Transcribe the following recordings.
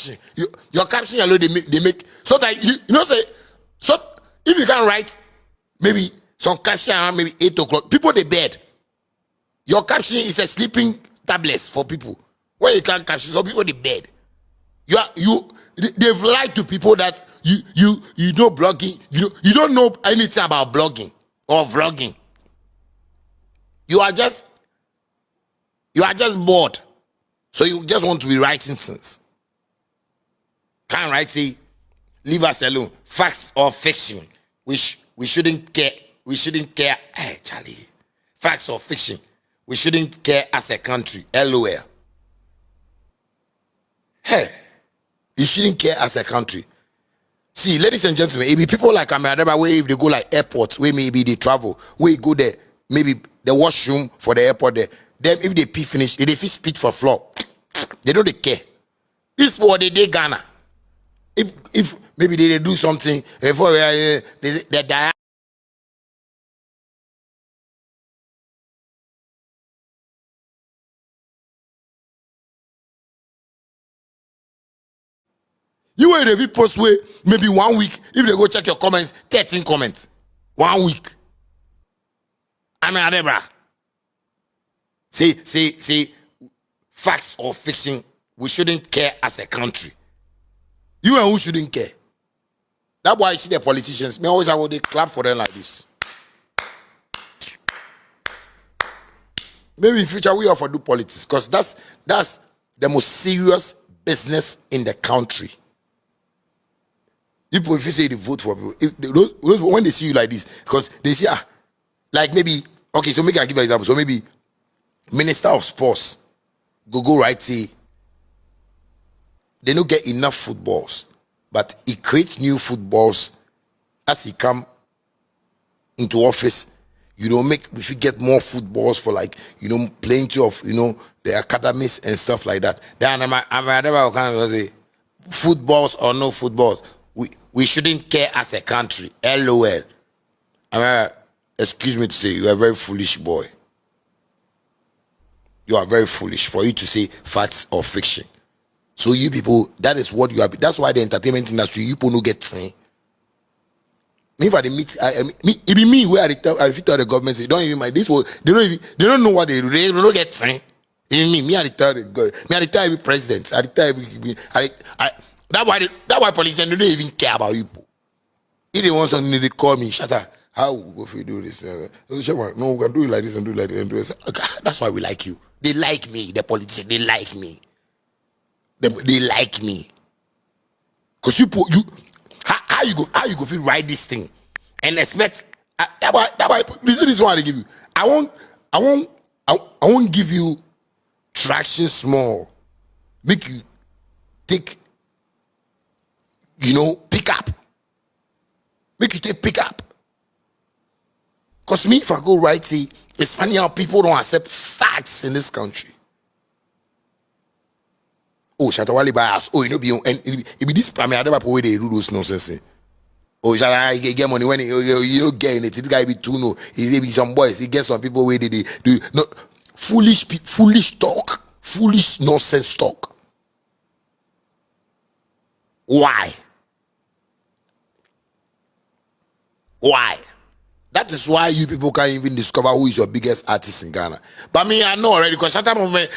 caption. Your caption alone they make so that you know say so if you can write maybe some caption around maybe 8 o'clock, people they bed. Your caption is a sleeping tablet for people. When you can't caption, some people they bed. They've lied to people that you know blogging, you don't know anything about blogging or vlogging. You are just bored. So you just want to be writing things. Can't write say, leave us alone. Facts or fiction. We shouldn't care. We shouldn't care. Hey, Charlie. Facts or fiction. We shouldn't care as a country. LOL. Hey, you shouldn't care as a country. See, ladies and gentlemen, it be people like Ameyaw, where if they go like airports, where maybe they travel, where you go there, maybe the washroom for the airport there. Then if they pee finish, they fit spit for floor. They don't care. This is what they Ghana. If maybe they do something before they die. You will review post way maybe 1 week. If they go check your comments, 13 comments. 1 week. Ameyaw Debrah. Say, facts or fiction, we shouldn't care as a country. You and who shouldn't care? That's why I see the politicians. Me always they clap for them like this. Maybe in future we offer do politics because that's the most serious business in the country. People, if you say they vote for people, those when they see you like this, because they see like maybe okay, so maybe I give an example. So maybe Minister of Sports go right say they don't get enough footballs, but he creates new footballs as he come into office. If you get more footballs for like plenty of the academies and stuff like that. Then I never kind of say footballs or no footballs. We shouldn't care as a country. LOL. Excuse me to say, you are a very foolish boy. You are very foolish for you to say facts or fiction. So you people, that is what you are. That's why the entertainment industry, you people don't get trained. Me if I meet, it be me where I tell the government say don't even mind this. They don't know what they do. They don't get trained. Even me I tell the government. Me I tell every president. I tell every. That's why politicians don't even care about you. If they want something, they call me. Shatta, how we go do this? No, we can do it like this and do it like this and do it. Okay, that's why we like you. They like me. The politicians, they like me. They like me. Cause how you go feel write this thing and expect that why this is what I give you. I won't give you traction small. Make you take. Pick up. Make you take pick up. Because me, if I go right, see, it's funny how people don't accept facts in this country. Oh, Shatta Wale bias. Oh, and it be this Ameyaw Debrah where they do those nonsense. Oh, Shatta get money when you get it. This guy be too no. He be some boys. He get some people where they do no foolish talk, foolish nonsense talk. Why? Why? That is why you people can't even discover who is your biggest artist in Ghana. But me, I know already because Shatta Movement,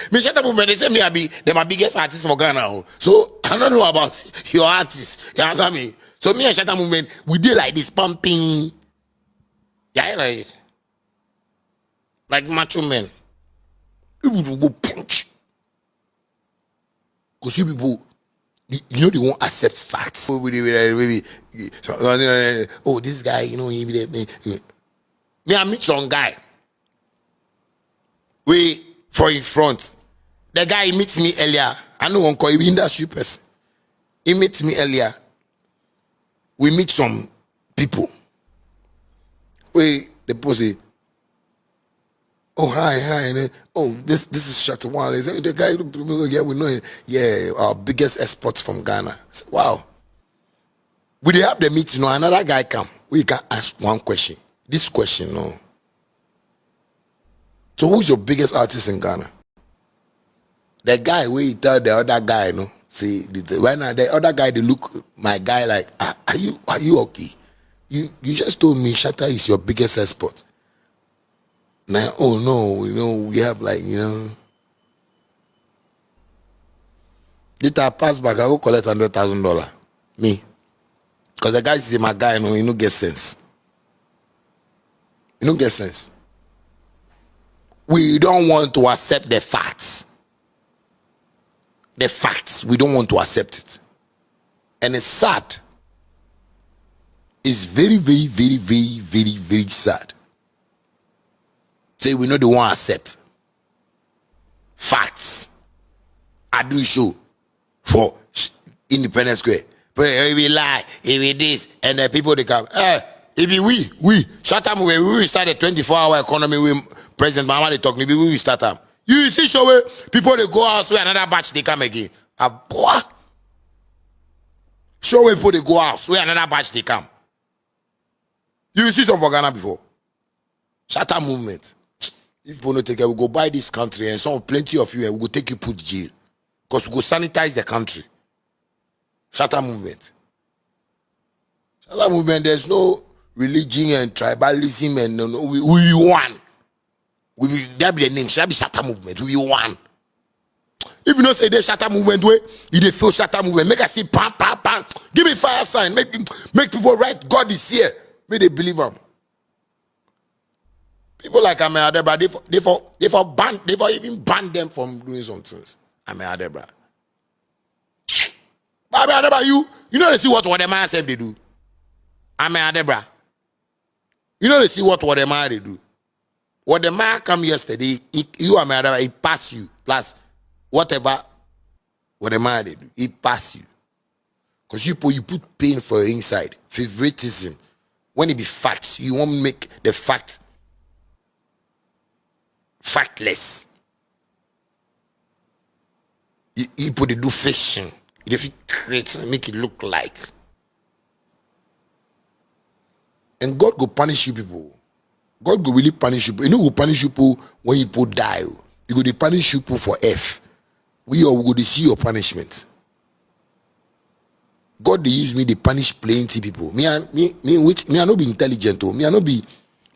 they say me they're my biggest artist for Ghana. So I don't know about your artist. You answer me. So me and Shatta Movement, we did like this pumping. Yeah, like macho men. People will go punch. Because you people, they won't accept facts. Maybe, oh, this guy, me, I meet some guy. For in front. The guy meets me earlier. I know one call him industry person. He meets me earlier. We meet some people. The people say, oh, hi. Oh, this is Shatta Wale. The guy, we know him. Yeah, our biggest export from Ghana. I said, wow. We have the meeting, another guy come. We can ask one question. This question, no. So who's your biggest artist in Ghana? The guy, we tell the other guy, See, right now the other guy, they look my guy like, are you okay? You just told me Shatta is your biggest export. Now, oh no, we have like, later I pass back, I go collect $100,000. Me. Because the guy is my guy, he no get sense. You don't get sense. We don't want to accept the facts. The facts, we don't want to accept it. And it's sad. It's very, very, very, very, very, very sad. Say we know the one accept. Facts. I do show for Independence Square. But if we lie, if we this, and the people they come, if we Shatta Wale, we start a 24-hour economy with President Mahama they talk, maybe we start them. You see, show people they go out, so another batch they come again. What? Show people they go out, so another batch they come. You see some for Ghana before. Shatta movement. If Bonah take care, we go buy this country and some plenty of you and we go take you put jail. Because we go sanitize the country. Shatta movement. Shatta movement, there's no religion and tribalism and no, we won. That be the name. Shall be Shatta movement. We won. If you don't say the Shatta movement way, you dey feel Shatta movement. Make us see pam pam pam. Give me fire sign. Make people write God is here. May they believe him. People like Ameyaw, they for even ban them from doing some things. Ameyaw, Debrah. But Ameyaw, Debrah, you know they see what the man said they do. Ameyaw, Debrah. You know they see what the man they do. What the man come yesterday, you Ameyaw, Debrah, he pass you. Plus, whatever what the man they do, he pass you. Because you put pain for your inside. Favoritism. When it be facts, you won't make the fact factless. You put it do fiction. If you create make it look like. And God go punish you people. God go really punish you. You know who punish you people when you put die. You go to punish you people for F. We all go to see your punishment. God they use me, they punish plenty people. Me I not be intelligent, me I not be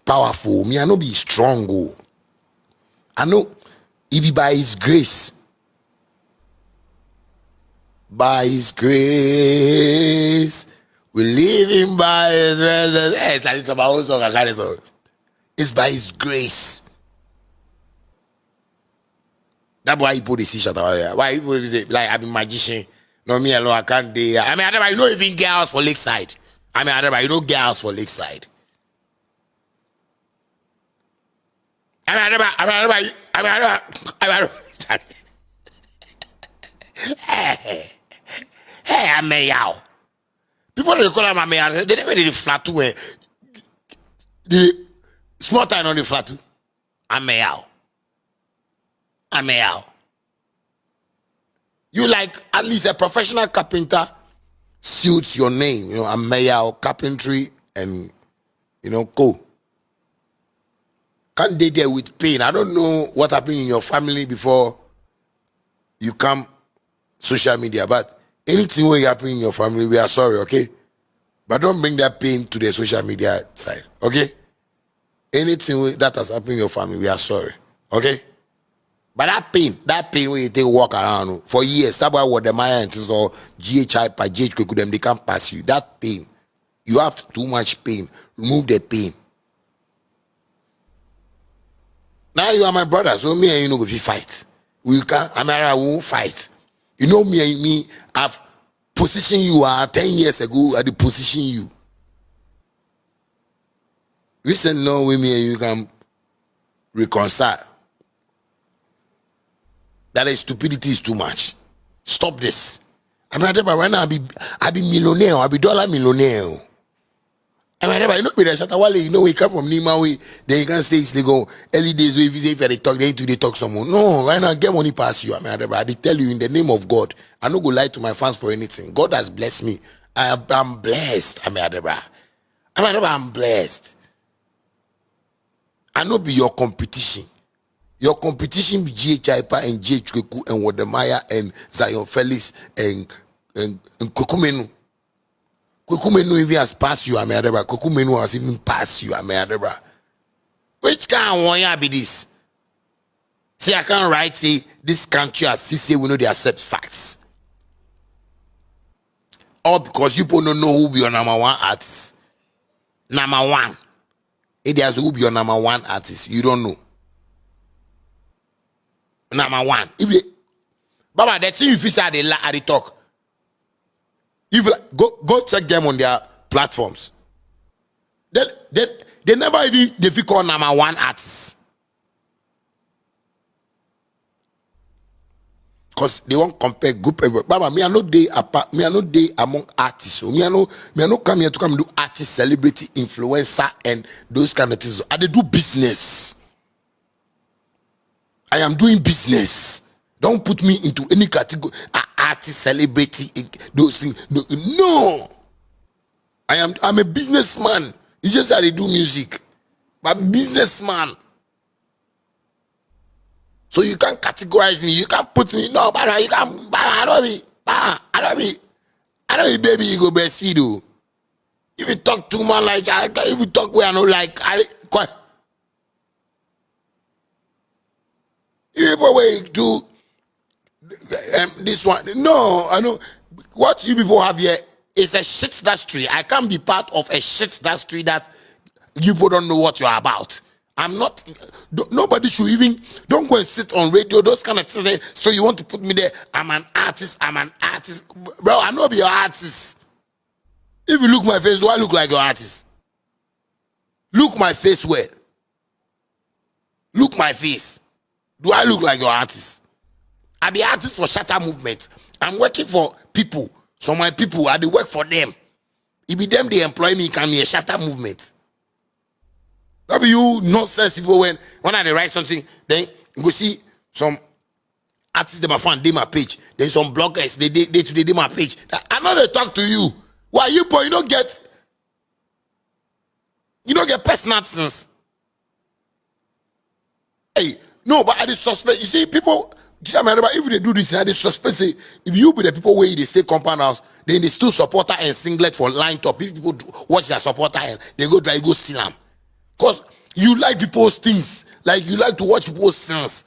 powerful, me I not be strong. I know it be by his grace. By his grace. We live in by his grace. It's by his grace. That's why people they see Shatta Wale. Why people say like I'm a magician. No, me alone, I can't do. I mean, you know even girls for Lakeside. I mean, you know girls for Lakeside. Hey, Ameyaw. People they call him Ameyaw. They never did flat too. The small time on the flat too. Ameyaw. You like at least a professional carpenter suits your name, Ameyaw carpentry and co. Can't they there with pain? I don't know what happened in your family before you come social media, but anything will happen in your family, we are sorry, okay? But don't bring that pain to the social media side, okay? Anything that has happened in your family, we are sorry, okay? But that pain when you take walk around for years, that's why what the Maya and or GhPage, them they can't pass you. That pain, you have too much pain. Remove the pain. Now you are my brother, so me and you know if you fight, we can. I won't fight. You know me and me, I've positioned you 10 years ago at the position you. Recently, no, with me and you can reconcile. That is stupidity is too much. Stop this. I mean, right now I be millionaire, I be dollar millionaire. I mean, you know, with Shatta Wale, we come from Nima, then you can stay, they go, early days, if they talk, they talk someone. No, right now, get money past you. I mean, I tell you in the name of God, I don't go lie to my fans for anything. God has blessed me. I'm blessed. I mean, I'm blessed. I know be your competition. Your competition with GhPage and GH and Wadamaya and Zion Felix and Kokumenu. Kokumenu even has passed you, Ameyaw. Kokumenu has even passed you, Ameyaw. Which kind of one be this? See, I can't write say this country as say we know they accept facts. All because you people don't know who be your number one artist. Number one. It has who be your number one artist. You don't know. Number one. If they, Baba, the thing you feel at the talk. If go check them on their platforms. They never even they call number one artist. Because they won't compare group. Baba, me I know they apart. Me I know they among artists. So me I know come here to come do artist, celebrity, influencer, and those kind of things. I they do business. I am doing business. Don't put me into any category. Artist, celebrity, those things. No. I'm a businessman. It's just that I do music. But businessman. So you can't categorize me. You can't put me. No, but you can't. But I don't be baby. You go breastfeed. Oh. If you talk too much like that, if you talk where I know like quite. If you do this one, no, I know what you people have here is a shit industry. I can't be part of a shit industry that you people don't know what you're about. I'm not. Nobody should even. Don't go and sit on radio. Those kind of things. So you want to put me there? I'm an artist. Bro. I know be your artist. If you look my face, do I look like your artist? Look my face where? Look my face. Do I look like your artist? I be artist for Shatta movement. I'm working for people. So my people, I do work for them. It be them they employ me. Come here, Shatta movement. That be you nonsense people when I write something, then you go see some artists they my fan, they my page. Then some bloggers they my page. I know they talk to you. Why you boy you don't get personal things. Hey, no, but I just suspect. You see, people. If they do this, I just suspect. Say, if you be the people where they stay compound house, then they still supporter and singlet for line top. If people watch their supporter and they go try go steal them. Because you like people's things. Like you like to watch people's things.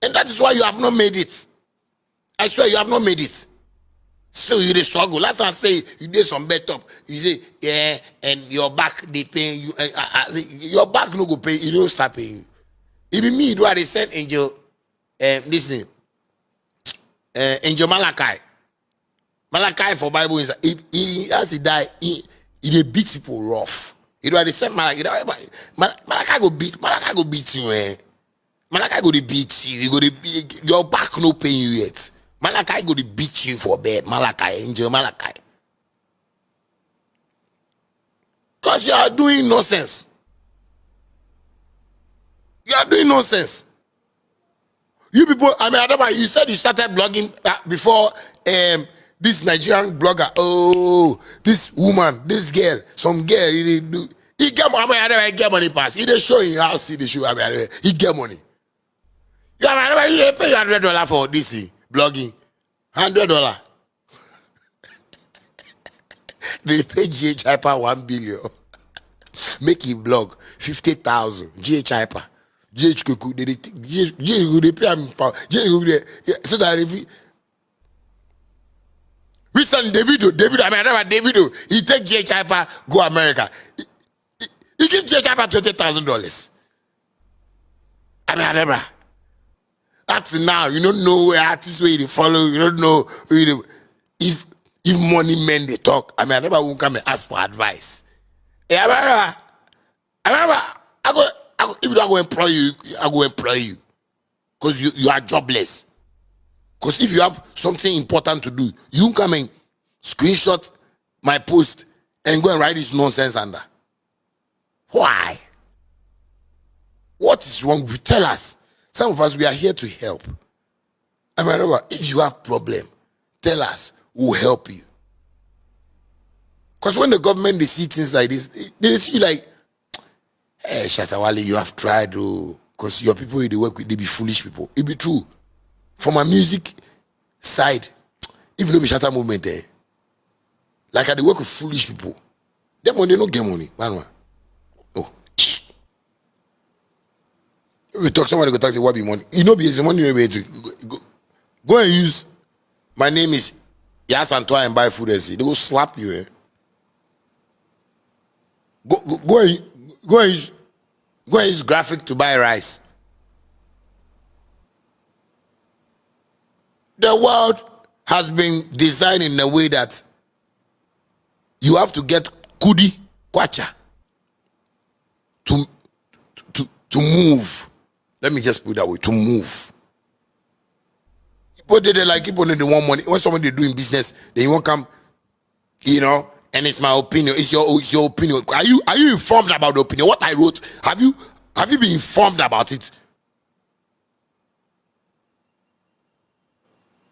And that is why you have not made it. I swear you have not made it. Still you they struggle. Last time I say you did some bed top. You say, yeah, and your back they pay you. Your back no go pay, you don't start paying you. It be me do I they send Angel listen. Angel Malachi. Malachi for Bible is he as he die, he they beat people rough. You know, they said Malachi go beat you, eh? Malachi go to beat you. You go to your back no paying you yet. Malachi go to beat you for bed. Malachi, Angel Malachi. Because you are doing nonsense. You are doing nonsense. You people, you said you started blogging before this Nigerian blogger. Oh, this woman, this girl, some girl, he get money, he get money pass. He just show you how see the show. He get money. You pay $100 for this thing, blogging. $100. They pay GhPage 1 billion. Make him blog 50,000. GhPage. GhPage, they pay him so that if recently Davido, he take GhPage go America. He give GhPage $20,000. Debrah. Up to now, you don't know where artists where they follow. You don't know if money men they talk. Debrah won't come and ask for advice. Debrah, if you don't go employ you, I go employ you. Because you are jobless. Because if you have something important to do, you come and screenshot my post and go and write this nonsense under. Why? What is wrong with you? Tell us. Some of us, we are here to help. If you have problem, tell us. We'll help you. Because when the government, they see things like this, they see you like, hey, Shatta Wale, you have tried to because your people they work with, they be foolish people. It be true. From my music side, even though we Shatta movement there, like I they work with foolish people. Them when they don't get money, man. Oh, if we talk, somebody go talk say what be money. You know, because the money way to go and use. My name is Yas Antoine and buy food and see. They will slap you. Eh? Go and use graphic to buy rice. The world has been designed in a way that you have to get kudi kwacha to move. Let me just put it that way, to move. But they like people need the one money. When somebody doing business, then you won't come, you know, and it's my opinion. It's your opinion. Are you informed about the opinion? What I wrote, have you been informed about it?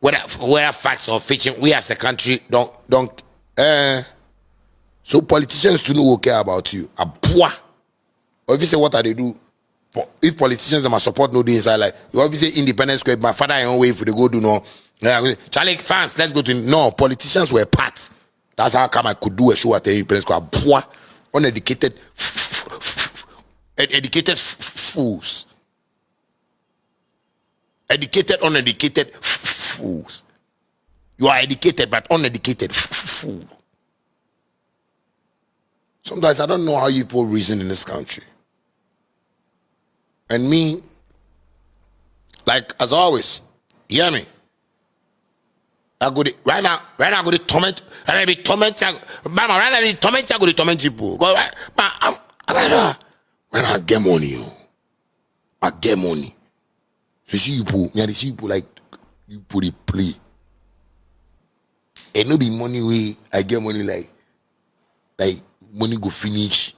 Whether facts or fiction, we as a country don't so politicians do not care about you. A poor. Or if you say what are they do? If politicians them support no do inside, like you obviously independent square, my father in own way if they go do no. Charlie fans, let's go to no. Politicians were part. That's how come I could do a show at the independent square. Poor, uneducated, educated fools. Educated, uneducated fools. You are educated but uneducated fool. Sometimes I don't know how you people reason in this country. And me, like as always, you hear me? I go to, right now I go to torment. I be torment. Mama, right now torment. I go to torment people. Go right. When I get money, I get money. So see you people, me I see you people like you put it play. And no be money way I get money like money go finish.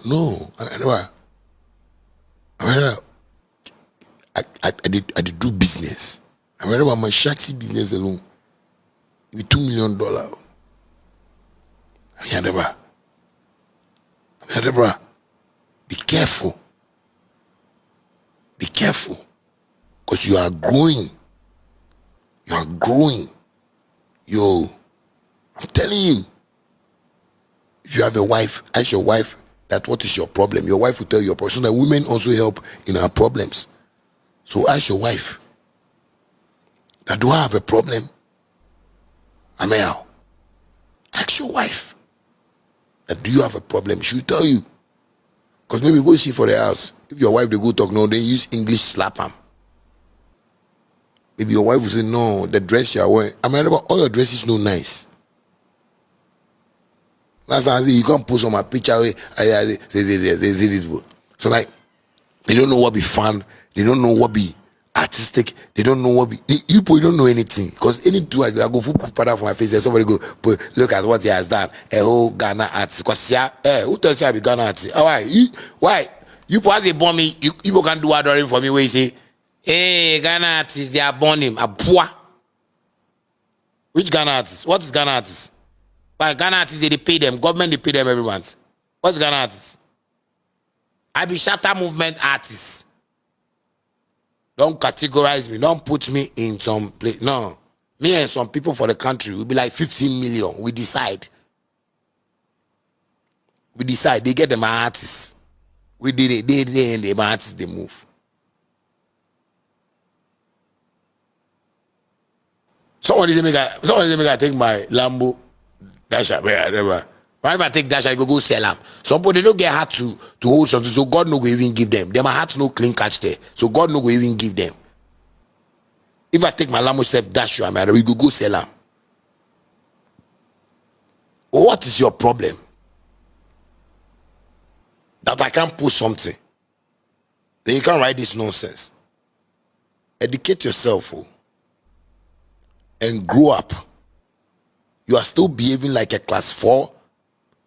No, I never. I did do business. I remember my shaxi business alone with $2 million. Debrah, be careful. Be careful. Because you are growing. You are growing. Yo, I'm telling you. If you have a wife, ask your wife that what is your problem. Your wife will tell you your problem. So that women also help in our problems. So ask your wife that do I have a problem? Ameyaw. Ask your wife that do you have a problem? She will tell you. Because maybe go see for the house. If your wife they go talk, no, they use English slap them. If your wife will say, no, the dress you are wearing, all your dresses no nice. That's why I say you can't post on my picture. Say this book. So like, they don't know what be fun. They don't know what be artistic. They don't know what be. You don't know anything. Because anything I go put out for my face and somebody go, look at what he has done. A whole Ghana artist. Because who tells you I be Ghana artist? Why? You probably born me. You can do adoring for me where you say, hey, Ghana artist, they are born him. A poor. Which Ghana artist? What is Ghana artist? By Ghana artists, they pay them. Government, they pay them every month. What's Ghana artists? I be Shatta movement artist. Don't categorize me. Don't put me in some place. No. Me and some people for the country will be like 15 million. We decide. They get them artists. We did it. They and the artists, they move. Somebody say make I take my Lambo. Why if I take dash, I go sell them. Some people they don't get hard to hold something, so God no go even give them. Them heart no clean catch there, so God no go even give them. If I take my Lambo self dash you, we go sell them. What is your problem? That I can't post something. Then you can't write this nonsense. Educate yourself, and grow up. You are still behaving like a class 4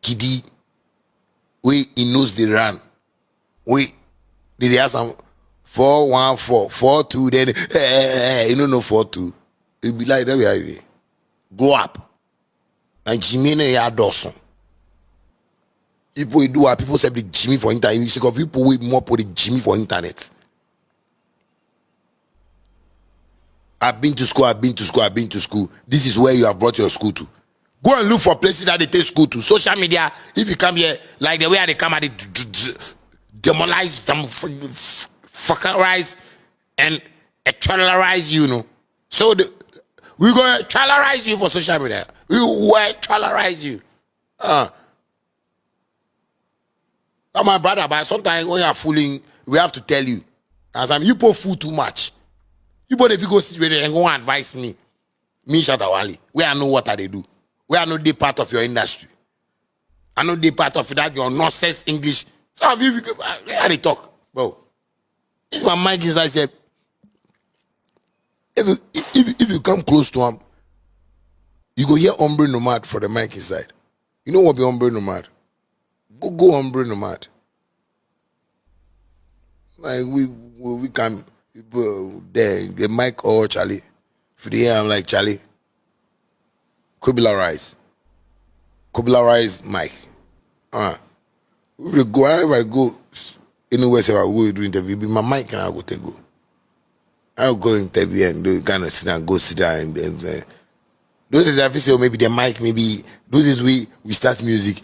kiddie. We he knows the run. We did they have some 4-1-4, 4-2, then you don't know 4-2. It'll be like that way. Grow up. And Jimmy ya Dawson. People do what people say the Jimmy for internet. You see, people with more put the Jimmy for internet. I've been to school, I've been to school, I've been to school. This is where you have brought your school to. Go and look for places that they take school to. Social media, if you come here, like the way they come at it, demolize, fuckerize, and terrorize you, know. So we're going to terrorize you for social media. We will terrorize you. I'm my brother, but sometimes when you are fooling, we have to tell you. As you people fool too much. You both if you go sit with it and go and advise me Shatta Wale, where I know what they do. Where I know they part of your industry. I know they part of that your nonsense English. So if you how they talk, bro. It's my mic inside say if you come close to him, you go hear ombre nomad for the mic inside. You know what be ombre nomad? Go ombre nomad. Like we can the mic or Charlie. For the I'm like Charlie. Kobularize mic. We go wherever I go anywhere say I will do interview. Be my mic and I go take go. I'll go interview and do kind of sit down, go sit down and say those is I feel say maybe the mic, maybe those is we start music.